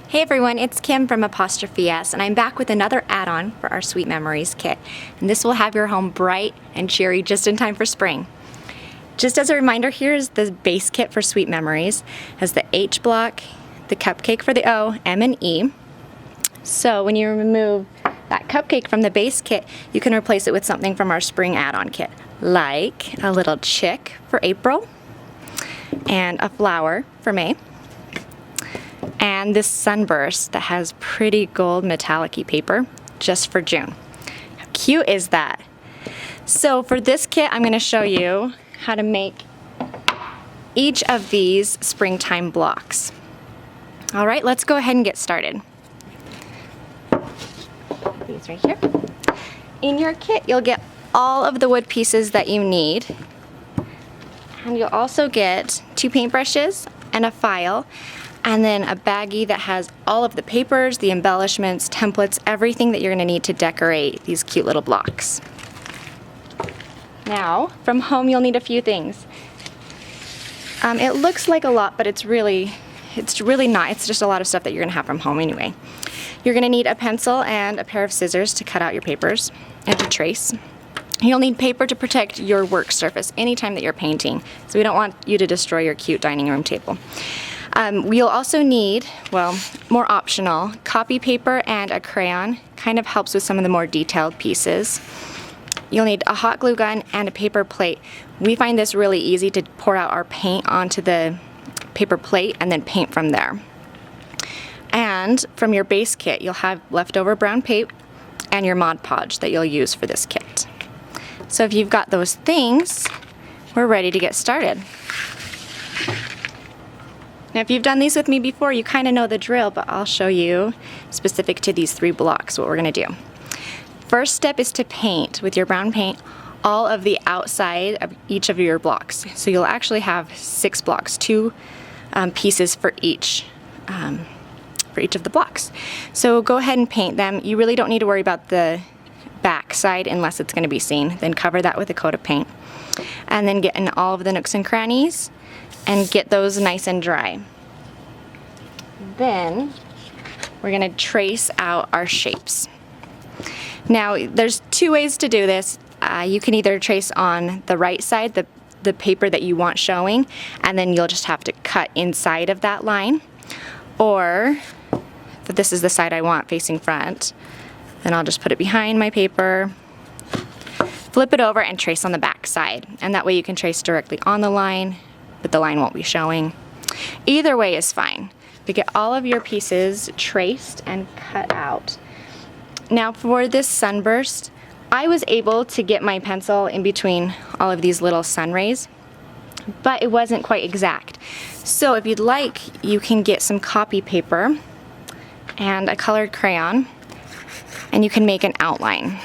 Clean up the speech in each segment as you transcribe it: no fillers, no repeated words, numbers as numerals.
Hey everyone, it's Kim from Apostrophe S, and I'm back with another add-on for our Sweet Memories kit. And this will have your home bright and cheery just in time for spring. Just as a reminder, here's the base kit for Sweet Memories. It has the H block, the cupcake for the O, M, and E. So when you remove that cupcake from the base kit, you can replace it with something from our spring add-on kit, like a little chick for April, and a flower for May, and this sunburst that has pretty gold metallic-y paper just for June. How cute is that? So for this kit, I'm going to show you how to make each of these springtime blocks. All right, let's go ahead and get started. These right here. In your kit, you'll get all of the wood pieces that you need. And you'll also get 2 paintbrushes and a file, and then a baggie that has all of the papers, the embellishments, templates, everything that you're going to need to decorate these cute little blocks. Now, from home you'll need a few things. It looks like a lot, but it's really not. It's just a lot of stuff that you're going to have from home anyway. You're going to need a pencil and a pair of scissors to cut out your papers and to trace. You'll need paper to protect your work surface anytime that you're painting, so we don't want you to destroy your cute dining room table. We'll also need, well, more optional, copy paper and a crayon. Kind of helps with some of the more detailed pieces. You'll need a hot glue gun and a paper plate. We find this really easy to pour out our paint onto the paper plate and then paint from there. And from your base kit, you'll have leftover brown paint and your Mod Podge that you'll use for this kit. So if you've got those things, we're ready to get started. Now if you've done these with me before, you kind of know the drill, but I'll show you specific to these 3 blocks what we're going to do. First step is to paint with your brown paint all of the outside of each of your blocks. So you'll actually have 6 blocks, 2 pieces for each of the blocks. So go ahead and paint them. You really don't need to worry about the back side unless it's going to be seen. Then cover that with a coat of paint. And then get in all of the nooks and crannies and get those nice and dry. Then we're going to trace out our shapes. Now there's 2 ways to do this. You can either trace on the right side, the paper that you want showing, and then you'll just have to cut inside of that line. Or if this is the side I want facing front, then I'll just put it behind my paper, flip it over, and trace on the back side. And that way you can trace directly on the line, but the line won't be showing. Either way is fine. To get all of your pieces traced and cut out. Now for this sunburst, I was able to get my pencil in between all of these little sun rays, but it wasn't quite exact. So if you'd like, you can get some copy paper and a colored crayon, and you can make an outline.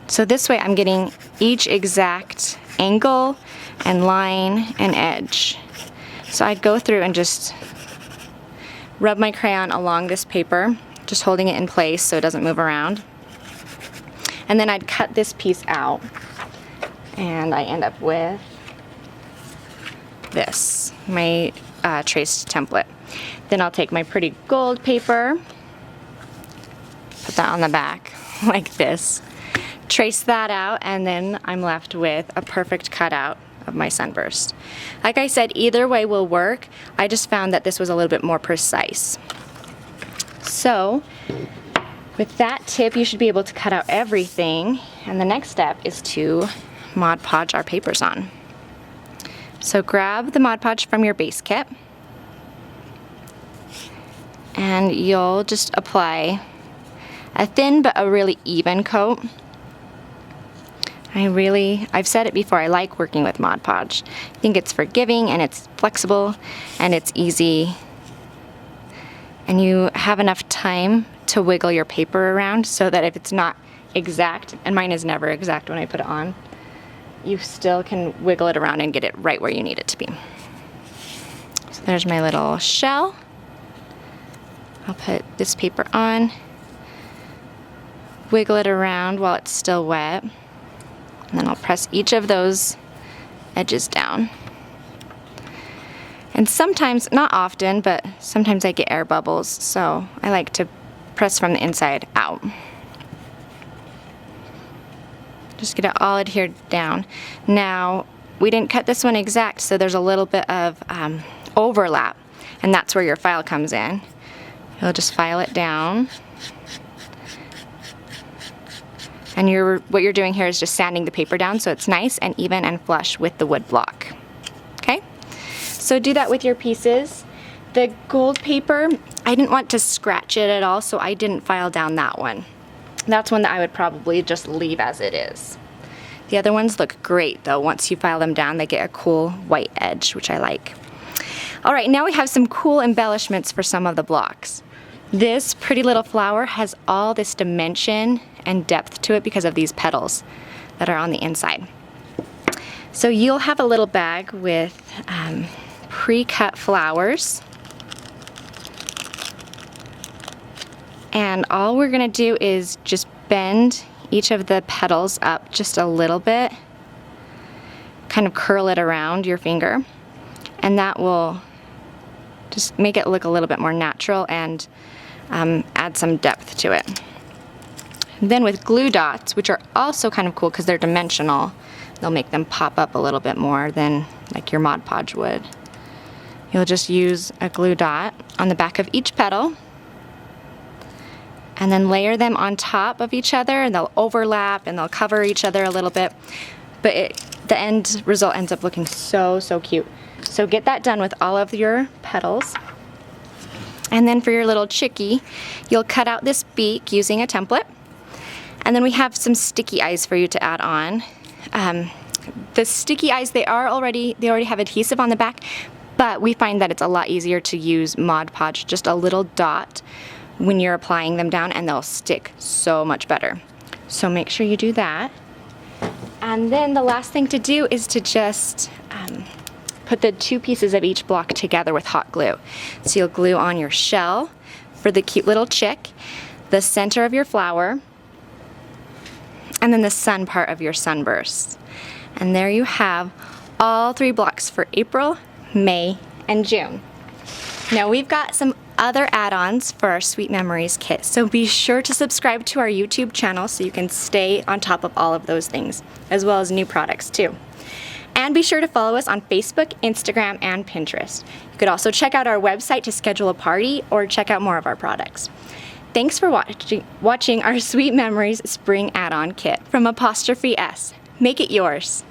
So this way I'm getting each exact angle and line and edge. So I'd go through and just rub my crayon along this paper, just holding it in place so it doesn't move around. And then I'd cut this piece out, and I end up with this, my traced template. Then I'll take my pretty gold paper, put that on the back like this, trace that out, and then I'm left with a perfect cutout of my sunburst. Like I said, either way will work. I just found that this was a little bit more precise. So with that tip, you should be able to cut out everything, and the next step is to Mod Podge our papers on. So grab the Mod Podge from your base kit, and you'll just apply a thin but a really even coat. I've said it before, I like working with Mod Podge. I think it's forgiving and it's flexible and it's easy. And you have enough time to wiggle your paper around so that if it's not exact, and mine is never exact when I put it on, you still can wiggle it around and get it right where you need it to be. So there's my little shell. I'll put this paper on, wiggle it around while it's still wet, and then I'll press each of those edges down. And sometimes, not often, but sometimes I get air bubbles, so I like to press from the inside out. Just get it all adhered down. Now, we didn't cut this one exact, so there's a little bit of overlap, and that's where your file comes in. You'll just file it down. And what you're doing here is just sanding the paper down so it's nice and even and flush with the wood block. Okay? So do that with your pieces. The gold paper, I didn't want to scratch it at all, so I didn't file down that one. That's one that I would probably just leave as it is. The other ones look great though. Once you file them down, they get a cool white edge, which I like. All right, now we have some cool embellishments for some of the blocks. This pretty little flower has all this dimension and depth to it because of these petals that are on the inside. So you'll have a little bag with pre-cut flowers. And all we're gonna do is just bend each of the petals up just a little bit, kind of curl it around your finger, and that will just make it look a little bit more natural and add some depth to it. And then with glue dots, which are also kind of cool because they're dimensional, they'll make them pop up a little bit more than like your Mod Podge would. You'll just use a glue dot on the back of each petal, and then layer them on top of each other, and they'll overlap and they'll cover each other a little bit, but the end result ends up looking so, so cute. So get that done with all of your petals. And then for your little chickie, you'll cut out this beak using a template. And then we have some sticky eyes for you to add on. The sticky eyes, they already have adhesive on the back, but we find that it's a lot easier to use Mod Podge, just a little dot when you're applying them down, and they'll stick so much better. So make sure you do that. And then the last thing to do is to just put the two pieces of each block together with hot glue. So you'll glue on your shell for the cute little chick, the center of your flower, and then the sun part of your sunburst. And there you have all 3 blocks for April, May, and June. Now we've got some other add-ons for our Sweet Memories kit, so be sure to subscribe to our YouTube channel so you can stay on top of all of those things, as well as new products too. And be sure to follow us on Facebook, Instagram, and Pinterest. You could also check out our website to schedule a party or check out more of our products. Thanks for watching our Sweet Memories Spring Add-on Kit from Apostrophe S. Make it yours.